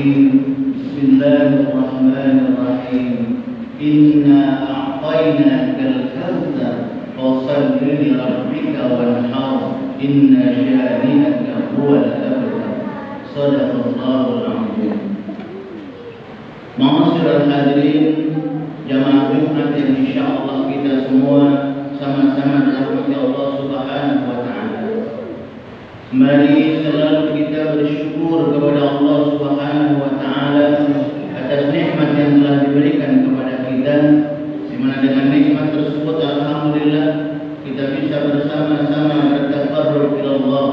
الرجيم. بسم الله الرحمن الرحيم. إنا أعطيناك الكوثر فصل لربك وانحر إن شانئك هو الأبتر. صدق الله العظيم. Ma'asyiral hadirin jamaah Jumat yang insyaallah kita semua sama-sama dirahmati Allah Subhanahu wa taala. Mari selalu kita bersyukur kepada Allah Subhanahu wa taala atas nikmat yang telah diberikan kepada kita, di mana dengan nikmat tersebut alhamdulillah kita bisa bersama-sama bertakarrub ila Allah,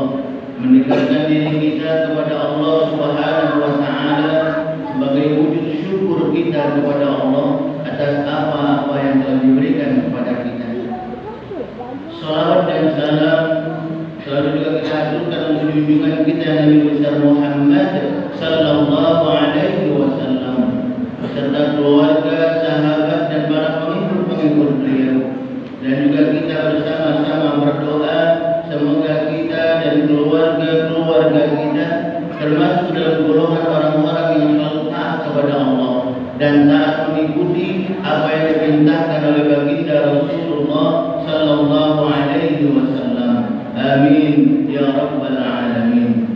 mendekatkan diri kita kepada Allah Subhanahu wa taala sebagai wujud syukur kita kepada Allah atas apa-apa yang telah diberikan kepada kita. Salawat dan salam selalu juga kita haturkan untuk junjungan kita Nabi besar Muhammad sallallahu alaihi wasallam beserta keluarga, sahabat dan para pengikut beliau. Dan juga kita bersama-sama berdoa semoga kita dan keluarga kita termasuk dalam golongan orang-orang yang selalu taat kepada Allah dan taat mengikuti apa yang diperintahkan oleh baginda Rasulullah sallallahu alaihi wasallam. Amin ya rabbal alamin.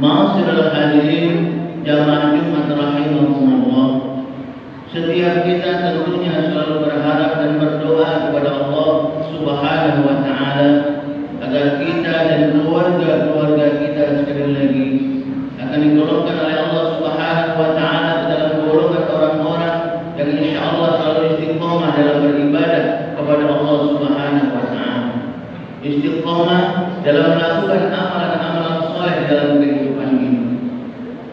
Ma'asyiral hadirin jamaah Jumat rahimakumullah. Setiap kita tentunya selalu berharap dan berdoa kepada Allah Subhanahu wa taala agar kita dan keluarga kita sekali lagi akan digolongkan oleh Allah Subhanahu wa taala dalam golongan orang-orang yang insyaallah selalu istiqomah dalam beribadah kepada Allah Subhanahu wa taala. Istiqomah dalam melakukan amalan-amalan saleh dalam kehidupan ini.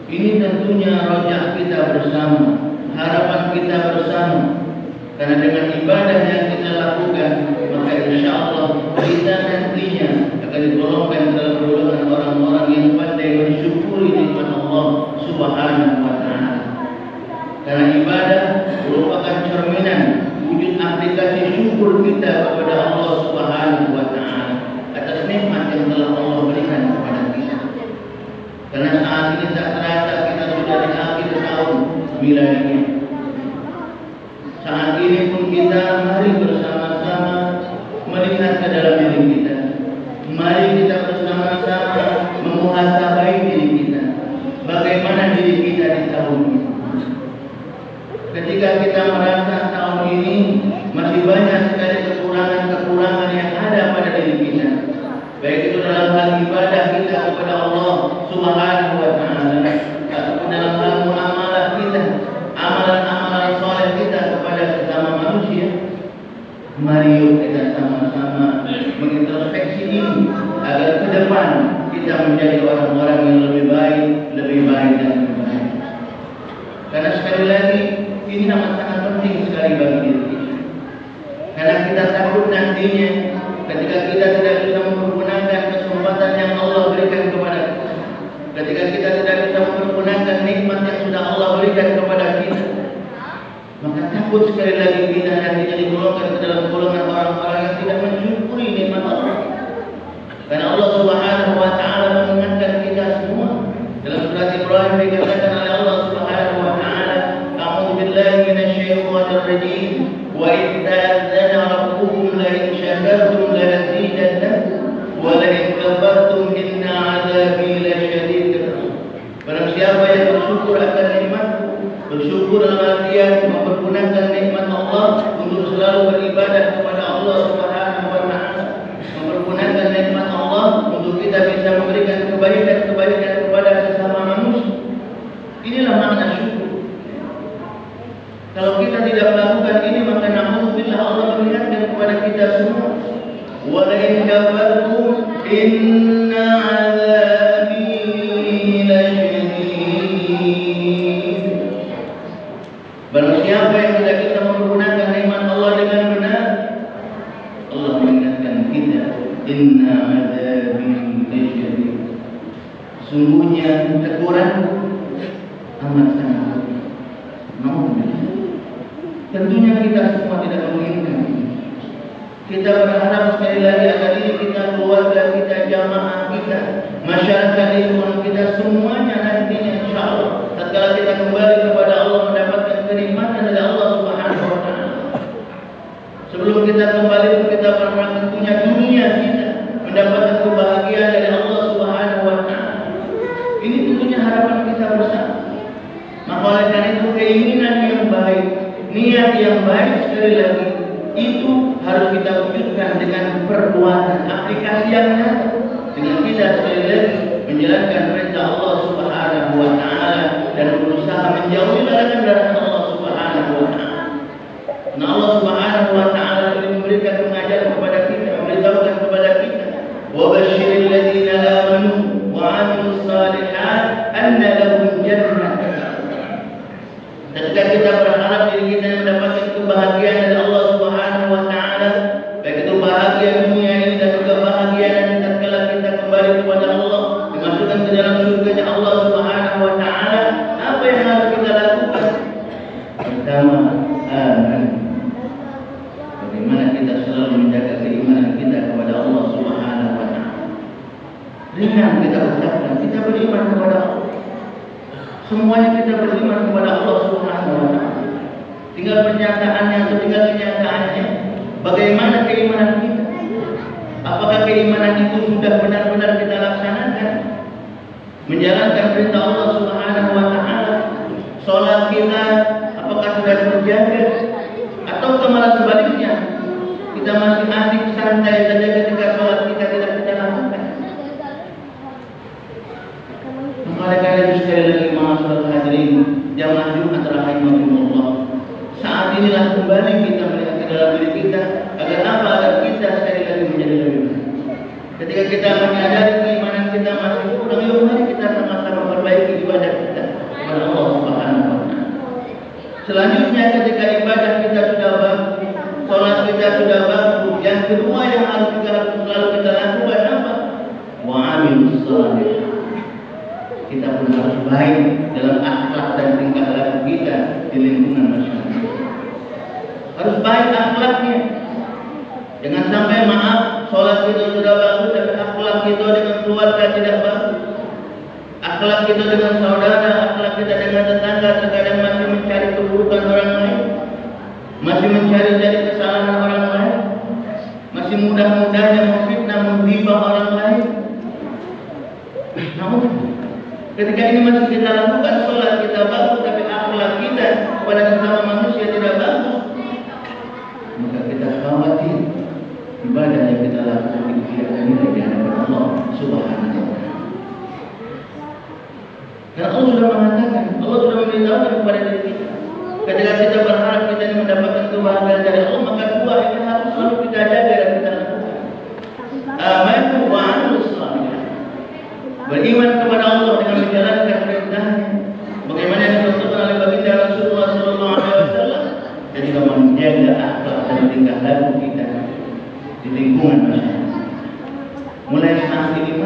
Ini tentunya rojak kita bersama, harapan kita bersama. Karena dengan ibadah yang kita lakukan, maka insyaallah kita nantinya akan digolongkan dalam golongan orang-orang yang pandai mensyukuri nikmat Allah Subhanahu wa taala. Karena ibadah merupakan cerminan wujud aplikasi syukur kita kepada Allah Subhanahu wa taala atas nikmat yang telah Allah berikan kepada kita. Karena saat ini tak terasa kita sudah di akhir tahun milenial. Saat ini pun kita mari bersama-sama melihat ke dalam diri kita. Mari kita bersama-sama memuhasabai diri kita. Bagaimana diri kita di tahun ini? Ketika kita merasa tahun ini masih banyak sekali kekurangan-kekurangan yang ada pada diri kita, baik itu dalam hal ibadah kita kepada Allah Subhanahu wa taala ataupun dalam hal muamalah kita, amalan-amalan saleh kita kepada sesama manusia. Mari yuk kita sama-sama mengintrospeksi ini agar ke depan kita menjadi orang-orang yang lebih baik dan lebih baik. Karena sekali lagi ini amat sangat penting sekali bagi diri kita. Karena kita takut nantinya ketika kita tidak bisa mempergunakan kesempatan yang Allah berikan kepada kita, ketika kita tidak bisa mempergunakan nikmat yang sudah Allah berikan kepada kita, maka takut sekali lagi kita nantinya digolongkan ke dalam golongan orang-orang yang tidak mensyukuri nikmat Allah. Karena Allah Subhanahu wa taala mengingatkan kita semua dalam surat Ibrahim dikatakan oleh Allah Subhanahu wa taala, "A'udzu billahi minasyaitonir rajim. Wa idza ta'adzana rabbukum la in syakartum la azidannakum wa la in kafartum inna 'adzabi lasyadid." Barang siapa yang bersyukur akan nikmatku, bersyukur dalam artian mempergunakan nikmat Allah untuk selalu beribadah kepada Allah Subhanahu wa taala, mempergunakan nikmat Allah untuk kita bisa memberikan kebaikan kepada sesama manusia. Inilah makna syukur. Kalau kita tidak melakukan ini, maka na'udzubillah Allah mengingatkan kepada kita semua, wa la in kafartum inna 'adzabi lasyadid. Barang siapa yang tidak bisa mempergunakan nikmat Allah dengan benar, Allah mengingatkan kita, inna 'adzabi lasyadid. Sungguhnya teguran amat sangat. Tentunya kita semua tidak menginginkan. Kita berharap sekali lagi agar ini kita, keluarga kita, jamaah kita, masyarakat lingkungan kita semuanya nantinya insyaallah keinginan yang baik, niat yang baik sekali lagi itu harus kita wujudkan dengan perbuatan, aplikasi yang nyata. Dengan kita sekali lagi menjalankan perintah Allah Subhanahu wa taala dan berusaha menjauhi larangan Allah Subhanahu wa taala. Nah, Allah Subhanahu wa taala memberikan pengajaran kepada kita, memberitahukan kepada kita, "Wa basyiril ladzina amanu wa 'amilus shalihat anna lahum jannah." Ketika kita berharap diri kita mendapatkan kebahagiaan dari Allah Subhanahu wa taala, baik itu bahagia dunia ini dan juga bahagia nanti tatkala kita kembali kepada Allah, dimasukkan ke dalam surga Allah Subhanahu wa taala, apa yang harus kita lakukan? Pertama, aman. Bagaimana kita selalu menjaga keimanan kita kepada Allah Subhanahu wa taala. Ringan kita ucapkan, kita beriman kepada Allah. Semuanya kita beriman kepada Allah Subhanahu wa taala. Tinggal pernyataannya atau tinggal kenyataannya. Bagaimana keimanan kita? Apakah keimanan itu sudah benar-benar kita laksanakan? Menjalankan perintah Allah Subhanahu wa taala. Salat kita apakah sudah terjaga? Atau malah sebaliknya? Kita masih asik santai saja ketika salat kita tidak kita lakukan. Oleh karena itu sekali lagi ma'asyiral hadirin jamaah Jumat rahimahumullah, saat inilah kembali kita melihat ke dalam diri kita agar apa? Agar kita sekali lagi menjadi lebih baik. Ketika kita menyadari keimanan kita masih kurang, yuk mari kita sama-sama perbaiki ibadah kita kepada Allah Subhanahu wa taala. Selanjutnya ketika ibadah kita sudah bagus, salat kita sudah bagus, yang kedua yang harus selalu kita lakukan apa? Wa 'amilus shalihat. Kita pun harus baik dalam akhlak dan tingkah laku kita di lingkungan masyarakat. Harus baik akhlaknya. Jangan sampai maaf, sholat kita sudah bagus, tapi akhlak kita dengan keluarga tidak bagus. Akhlak kita dengan saudara, akhlak kita dengan tetangga terkadang masih mencari keburukan orang lain, masih mencari dari kesalahan orang lain, masih mudah-mudahnya memfitnah, menghibah orang lain. Namun ketika ini masih kita lakukan, sholat kita bagus, tapi akhlak kita kepada sesama manusia tidak bagus, maka kita khawatir ibadah yang kita lakukan itu tidak nilai di hadapan Allah Subhanahu wa taala. Dan Allah sudah mengatakan, Allah sudah memberitahukan kepada diri kita, ketika kita berharap kita ini mendapatkan kebahagiaan dari Allah, maka dua ini harus selalu kita jaga dan kita lakukan. Amanu wa 'amilus shalihat. Beriman kepada Allah dengan menjalankan perintahnya, bagaimana yang ditentukan oleh baginda Rasulullah SAW, dan juga menjaga akhlak dan tingkah laku kita di lingkungan masyarakat. Mulai saat ini